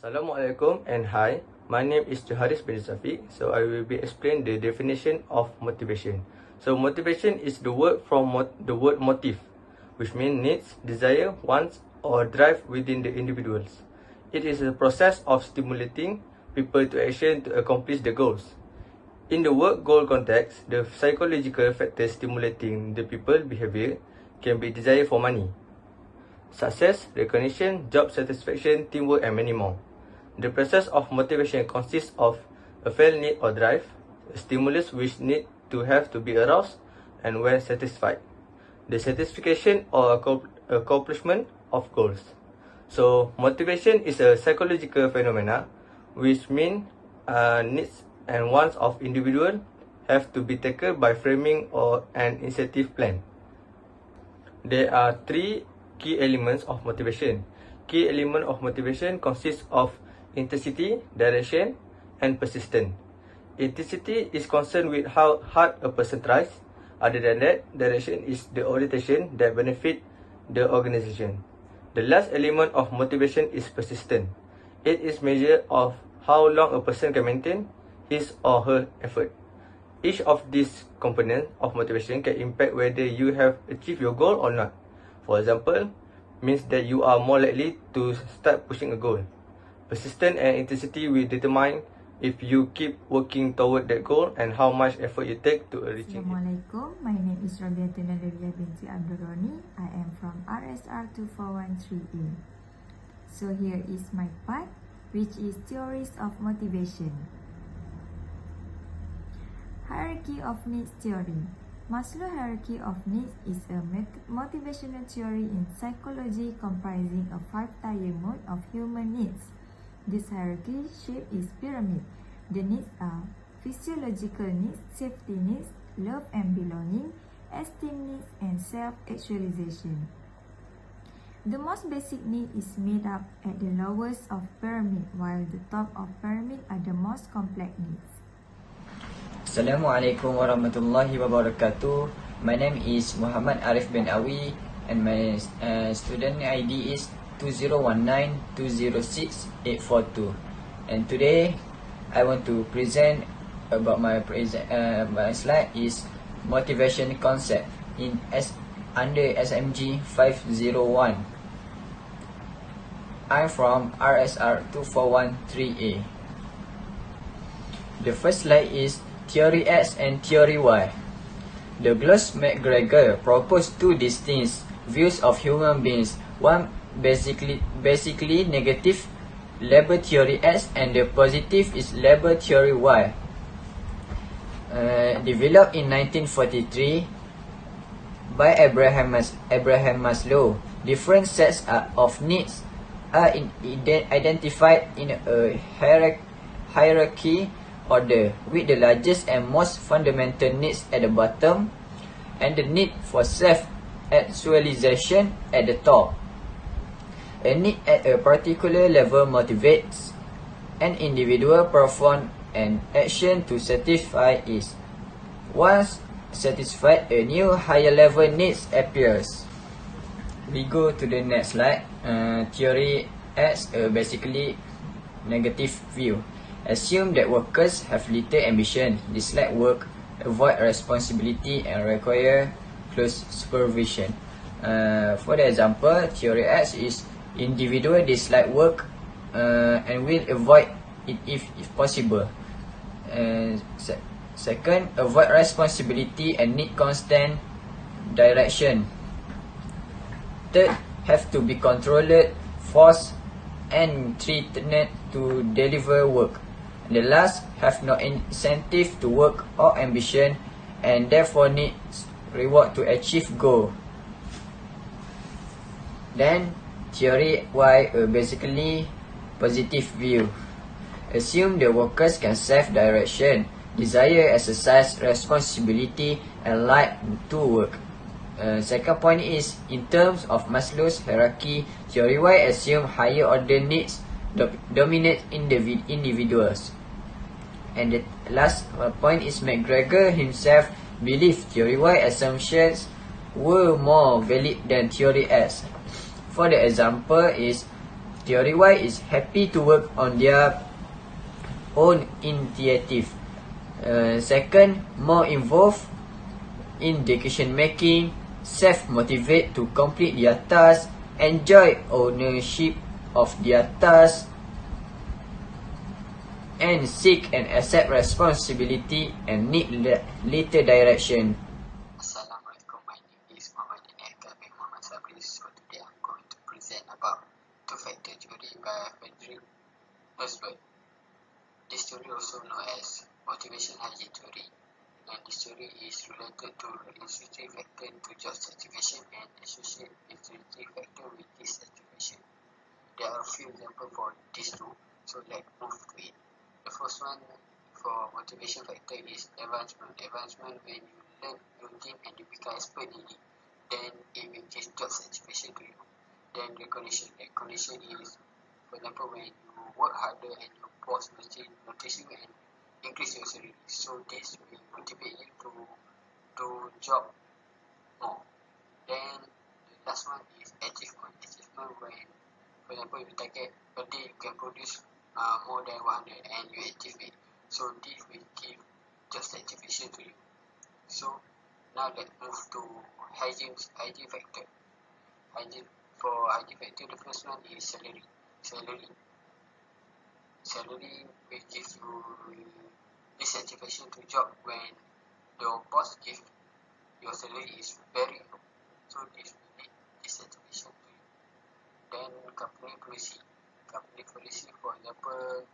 Assalamualaikum and hi, my name is Joharis bin Safiq. So I will be explain the definition of motivation. So motivation is the word from the word motive, which means needs, desire, wants or drive within the individuals. It is a process of stimulating people to action to accomplish the goals. In the work goal context, the psychological factors stimulating the people behavior can be desire for money, success, recognition, job satisfaction, teamwork and many more. The process of motivation consists of a felt need or drive, a stimulus which need to have to be aroused and when satisfied, the satisfaction or accomplishment of goals. So motivation is a psychological phenomena which means needs and wants of individual have to be tackled by framing or an incentive plan. There are three key elements of motivation. Key element of motivation consists of intensity, direction, and persistence. Intensity is concerned with how hard a person tries. Other than that, direction is the orientation that benefit the organization. The last element of motivation is persistence. It is measure of how long a person can maintain his or her effort. Each of these components of motivation can impact whether you have achieved your goal or not. For example, means that you are more likely to start pushing a goal. Persistence and intensity will determine if you keep working toward that goal and how much effort you take to reaching it. Assalamualaikum, my name is Rabiatul Nadaria binti Abdul Roni. I am from RSR 2413A. So here is my part, which is theories of motivation. Hierarchy of needs theory. Maslow hierarchy of needs is a motivational theory in psychology comprising a 5-tier mode of human needs. This hierarchy shape is pyramid. The needs are physiological needs, safety needs, love and belonging, esteem needs, and self-actualization. The most basic need is made up at the lowest of pyramid, while the top of pyramid are the most complex needs. Assalamualaikum warahmatullahi wabarakatuh. My name is Muhammad Arif bin Awi and my student ID is 2019206842. And today I want to present about my slide is motivation concept in under SMG 501. I'm from RSR 2413A. The first slide is Theory X and Theory Y. Douglas McGregor proposed two distinct views of human beings. One basically negative, label theory X, and the positive is label theory Y. Developed in 1943 by Abraham Maslow, different sets of needs are identified in a hierarchy order, with the largest and most fundamental needs at the bottom and the need for self-actualization at the top. A need at a particular level motivates an individual perform an action to satisfy it. Once satisfied, a new higher level needs appears. We go to the next slide. Theory X, basically negative view. Assume that workers have little ambition, dislike work, avoid responsibility, and require close supervision. For the example, theory X is individual dislike work and will avoid it if possible. Second, avoid responsibility and need constant direction. Third, have to be controlled, forced, and threatened to deliver work. The last, have no incentive to work or ambition and therefore needs reward to achieve goal. Then theory Y, basically positive view. Assume the workers can self-direction, desire, exercise, responsibility, and like to work. Second point is, in terms of Maslow's hierarchy, theory Y assume higher order needs dominate individuals. And the last point is, McGregor himself believed theory Y assumptions were more valid than theory X. For the example is, Theory Y is happy to work on their own initiative. Second, more involved in decision making, self-motivate to complete their task, enjoy ownership of their task, and seek and accept responsibility and need little direction. Assalamualaikum, my name is Muhammad Eka bin Muhammad Sabri. So today I'm going to present about two-factor theory by Frederick Herzberg. This theory also known as motivation hygiene theory, and this theory is related to intrinsic factor to job satisfaction and associate intrinsic factor with dissatisfaction. There are a few examples for these two, so let's move to it. The first one for motivation factor is advancement. Advancement when you learn routine and you become expert in it, then it will give job satisfaction to you. Then recognition. Recognition is, for example, when you work harder and your boss notice you and increase your salary. So this will motivate you to do job more. Then the last one is achievement. Achievement when, for example, you target a day you can produce more than 100 and you achieve it. So this will give job satisfaction to you. So now let's move to hygiene factor. For hygiene factor, the first one is salary. Salary will give you dissatisfaction to job when your boss give your salary is very low. So this will lead dissatisfaction to you. Then company policy. Company policy, for example,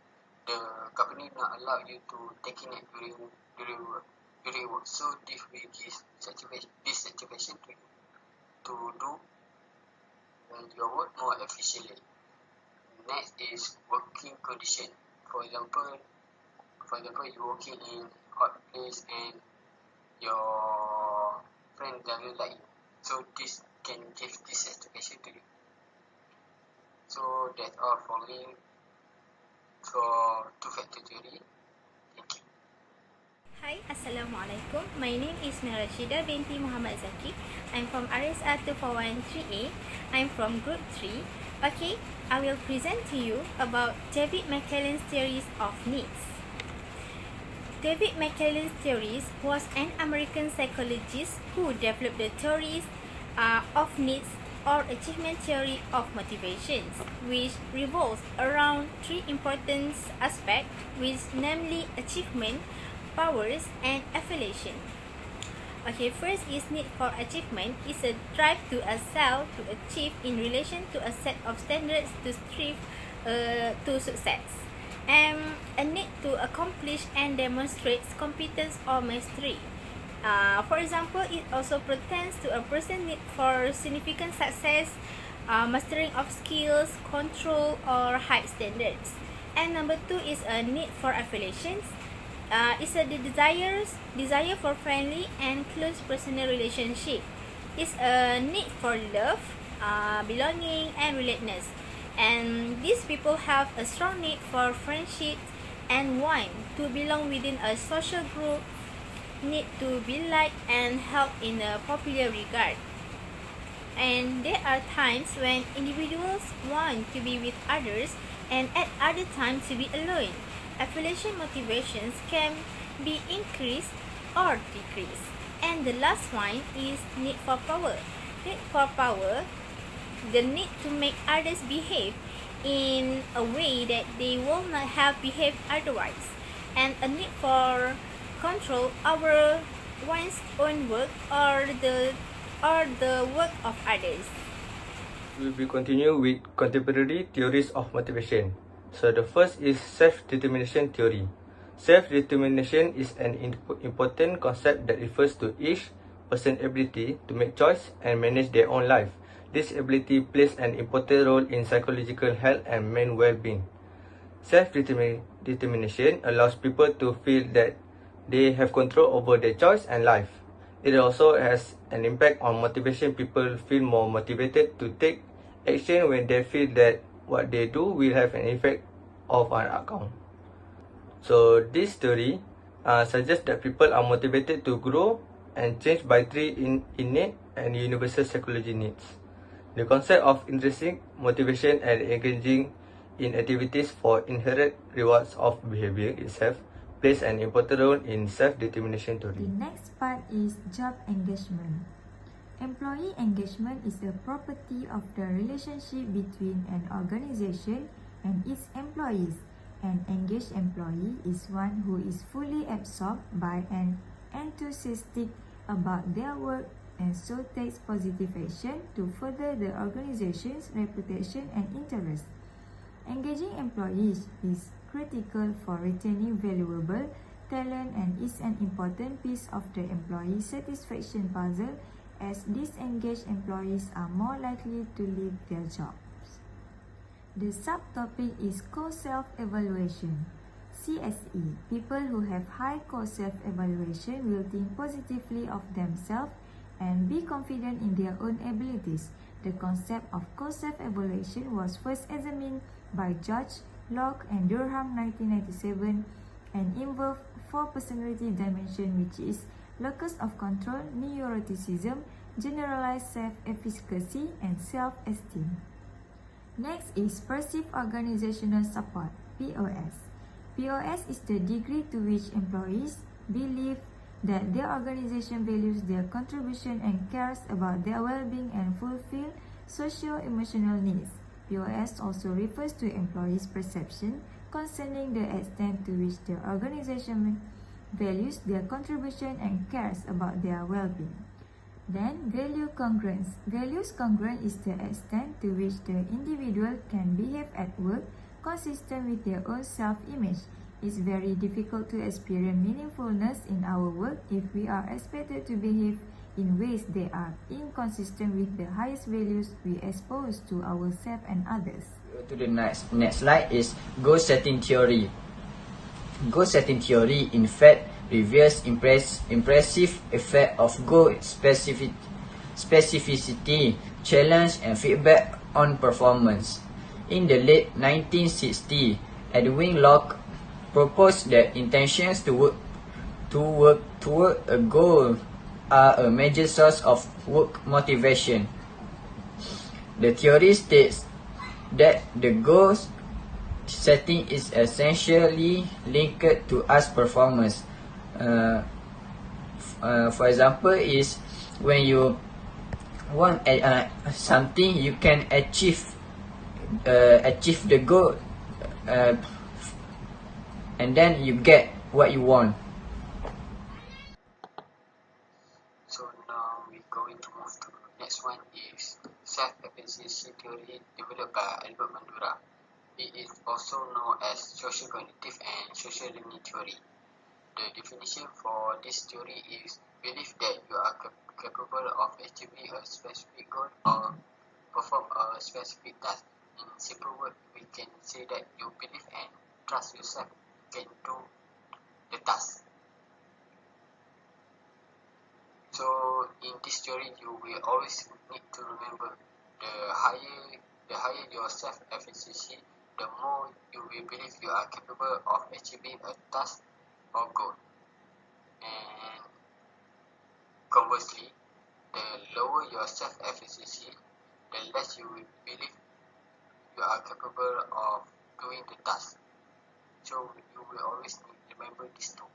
the company not allow you to take in it during work. So this will give dissatisfaction to you to do your work more efficiently. Next is working condition. For example, you working in hot place and your friend doesn't like you. So this can give dissatisfaction to you. So that's all for me for two-factor theory. Thank you. Hi, Assalamualaikum. My name is Mirashida binti Muhammad Zaki. I'm from RSA 2413A. I'm from Group 3. Okay, I will present to you about David McClelland's theories of needs. David McClelland's theories was an American psychologist who developed the theories of needs or achievement theory of motivations, which revolves around three important aspects, which namely achievement, powers, and affiliation. Okay, first is need for achievement is a drive to a self to achieve in relation to a set of standards to strive to success, and a need to accomplish and demonstrate competence or mastery. For example, it also pertains to a person's need for significant success, mastering of skills, control, or high standards. And number two is a need for affiliations. It's a desire for friendly and close personal relationship. It's a need for love, belonging, and relatedness. And these people have a strong need for friendship and want to belong within a social group, need to be liked and held in a popular regard. And there are times when individuals want to be with others and at other times to be alone. Affiliation motivations can be increased or decreased. And the last one is need for power. Need for power, the need to make others behave in a way that they will not have behaved otherwise. And a need for control over one's own work or the work of others. We will continue with contemporary theories of motivation. So the first is self-determination theory. Self-determination is an important concept that refers to each person's ability to make choice and manage their own life. This ability plays an important role in psychological health and mental well-being. Self-determination allows people to feel that they have control over their choice and life. It also has an impact on motivation. People feel more motivated to take action when they feel that what they do will have an effect of an outcome. So this theory suggests that people are motivated to grow and change by three innate and universal psychology needs. The concept of intrinsic motivation and engaging in activities for inherent rewards of behavior itself plays an important role in self-determination The theory. next part is job engagement. Employee engagement is a property of the relationship between an organization and its employees. An engaged employee is one who is fully absorbed by and enthusiastic about their work and so takes positive action to further the organization's reputation and interest. Engaging employees is critical for retaining valuable talent and is an important piece of the employee satisfaction puzzle, as disengaged employees are more likely to leave their jobs. The subtopic is core self-evaluation. CSE. People who have high core self-evaluation will think positively of themselves and be confident in their own abilities. The concept of core self-evaluation was first examined by George Locke and Durham 1997 and involved 4 personality dimensions, which is locus of control, neuroticism, generalized self-efficacy, and self-esteem. Next is perceived organizational support, POS. POS is the degree to which employees believe that their organization values their contribution and cares about their well-being and fulfill socio-emotional needs. POS also refers to employees' perception concerning the extent to which the organization values their contribution and cares about their well-being. Then, value congruence. Values congruent is the extent to which the individual can behave at work consistent with their own self-image. It's very difficult to experience meaningfulness in our work if we are expected to behave in ways that are inconsistent with the highest values we expose to ourselves and others. To the next slide is goal setting theory. Goal setting theory, in fact, reveals impressive effect of goal specificity, challenge, and feedback on performance. In the late 1960s, Edwin Locke proposed that intentions to work toward a goal are a major source of work motivation. The theory states that the goal setting is essentially linked to us performance. For example, is when you want something, you can achieve the goal, and then you get what you want. So now we're going to move to the next one is self-efficacy theory developed by Albert Bandura. It is also known as social cognitive and social learning theory. The definition for this theory is belief that you are capable of achieving a specific goal or perform a specific task. In simple words, we can say that you believe and trust yourself can do the task. So in this theory, you will always need to remember the higher your self-efficacy, the more you will believe you are capable of achieving a task or goal. And conversely, the lower your self-efficacy, the less you will believe you are capable of doing the task. So you will always remember these two.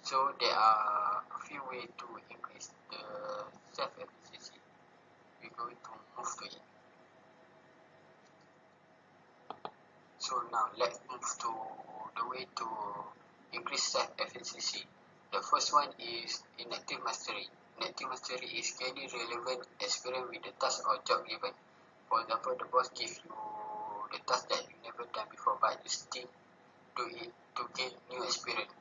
So there are a few ways to increase the self-efficacy. We're going to move to it. So now let's move to the way to increase self-efficacy. The first one is inactive mastery. Inactive mastery is gaining relevant experience with the task or job given. For example, the boss gives you the task that you never done before, but you still do it to gain new experience.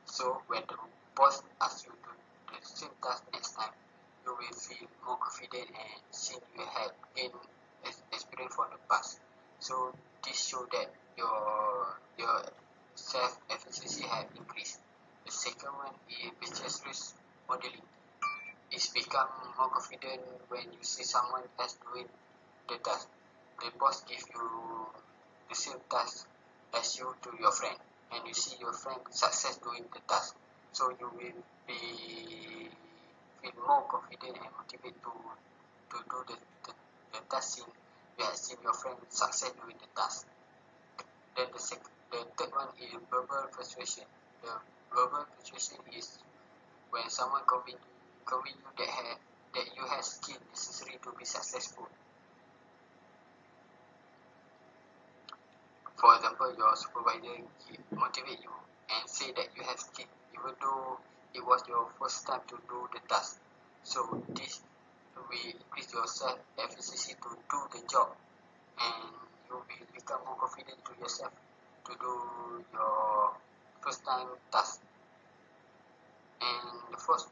So when the boss asks you to do the same task next time, you will feel more confident and since you have gained experience from the past. So this shows that your self-efficacy have increased. The second one is business risk modeling. It's become more confident when you see someone else doing the task. The boss gives you the same task as you to your friend, and you see your friend success doing the task. So you will feel more confident and motivated to to do the task since you have seen your friend succeed doing the task. Then the third one is verbal persuasion. The verbal persuasion is when someone convince you that you have skill necessary to be successful. For example, your supervisor motivate you and say that you have skill even though it was your first time to do the task. So this will increase your self-efficacy to do the job, and you will become more confident to yourself to do your first time task. And the fourth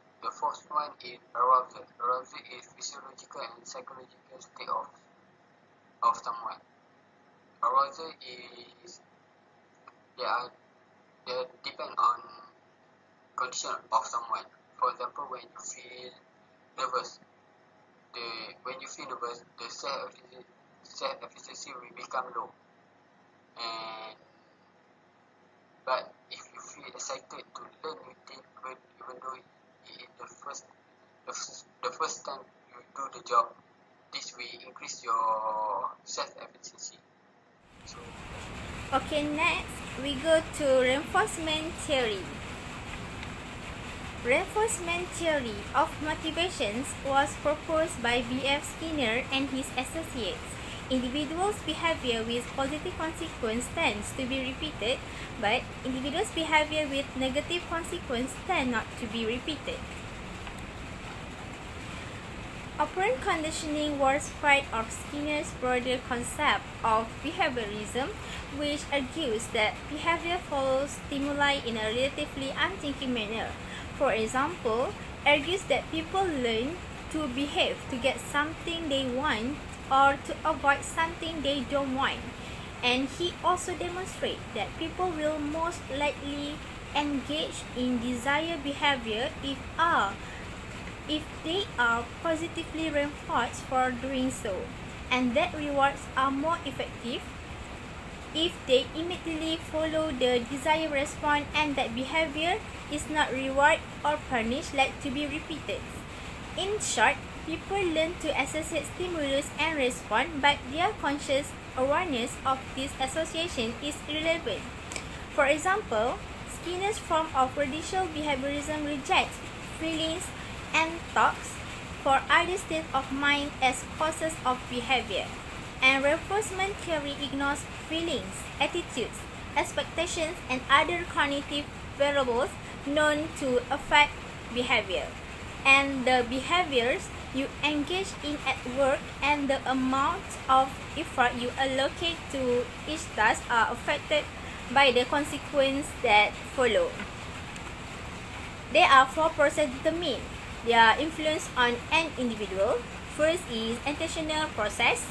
one is arousal. Arousal is physiological and psychological state of someone. Arousal is they depend on condition of someone. For example, when you feel nervous, the self-efficacy will become low. But if you feel excited to learn new things, even though it is the first time you do the job, this will increase your self-efficacy. Okay, next we go to reinforcement theory. Reinforcement theory of motivations was proposed by B.F. Skinner and his associates. Individuals' behavior with positive consequence tends to be repeated, but individuals' behavior with negative consequence tend not to be repeated. Operant conditioning was part of Skinner's broader concept of behaviorism, which argues that behavior follows stimuli in a relatively unthinking manner. For example, argues that people learn to behave to get something they want or to avoid something they don't want. And he also demonstrates that people will most likely engage in desired behavior if they are positively reinforced for doing so, and that rewards are more effective if they immediately follow the desired response, and that behavior is not rewarded or punished like to be repeated. In short, people learn to associate stimulus and response, but their conscious awareness of this association is irrelevant. For example, Skinner's form of radical behaviorism rejects feelings and thoughts for other states of mind as causes of behavior, and reinforcement theory ignores feelings, attitudes, expectations, and other cognitive variables known to affect behavior. And the behaviors you engage in at work and the amount of effort you allocate to each task are affected by the consequences that follow. There are 4 processes determined their influence on an individual. First is intentional process.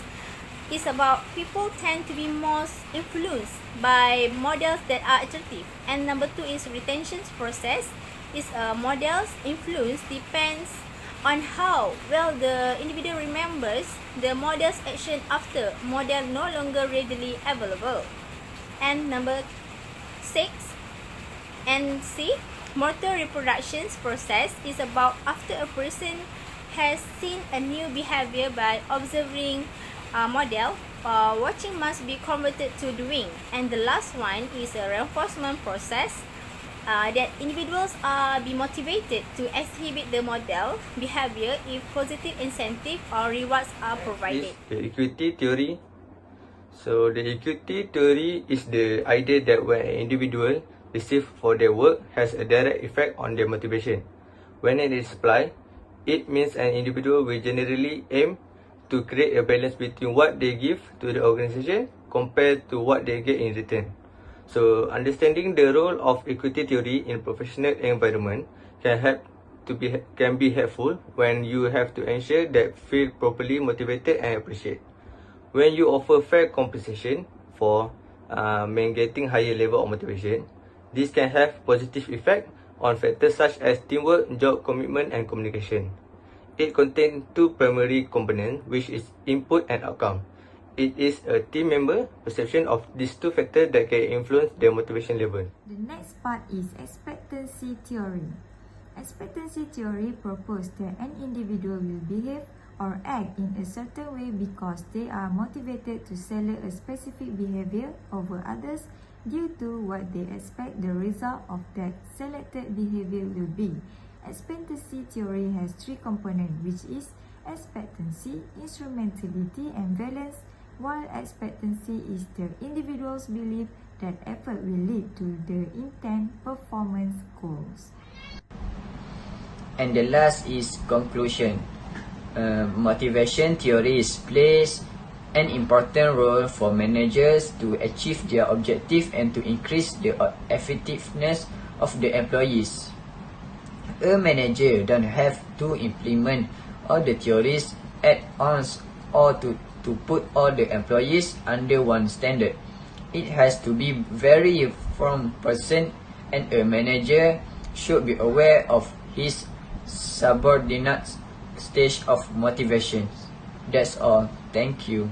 It's about people tend to be most influenced by models that are attractive. And number 2 is retention process. It's model's influence depends on how well the individual remembers the model's action after model no longer readily available. And number 6 and C, motor reproduction process is about after a person has seen a new behavior by observing a model, watching must be converted to doing. And the last one is a reinforcement process, that individuals are be motivated to exhibit the model behavior if positive incentive or rewards are provided. The equity theory. So the equity theory is the idea that when an individual receives for their work has a direct effect on their motivation. When it is applied, it means an individual will generally aim to create a balance between what they give to the organization compared to what they get in return. So understanding the role of equity theory in professional environment can be helpful when you have to ensure that feel properly motivated and appreciated. When you offer fair compensation for getting higher level of motivation, this can have positive effect on factors such as teamwork, job commitment, and communication. It contains 2 primary components, which is input and outcome. It is a team member perception of these 2 factors that can influence their motivation level. The next part is expectancy theory. Expectancy theory proposes that an individual will behave or act in a certain way because they are motivated to select a specific behavior over others due to what they expect the result of that selected behavior will be. Expectancy theory has three components, which is expectancy, instrumentality, and valence, while expectancy is the individual's belief that effort will lead to the intent performance goals. And the last is conclusion. Motivation theories plays an important role for managers to achieve their objective and to increase the effectiveness of the employees. A manager don't have to implement all the theories at once or to put all the employees under one standard. It has to be very firm person, and a manager should be aware of his subordinates' stage of motivation. That's all. Thank you.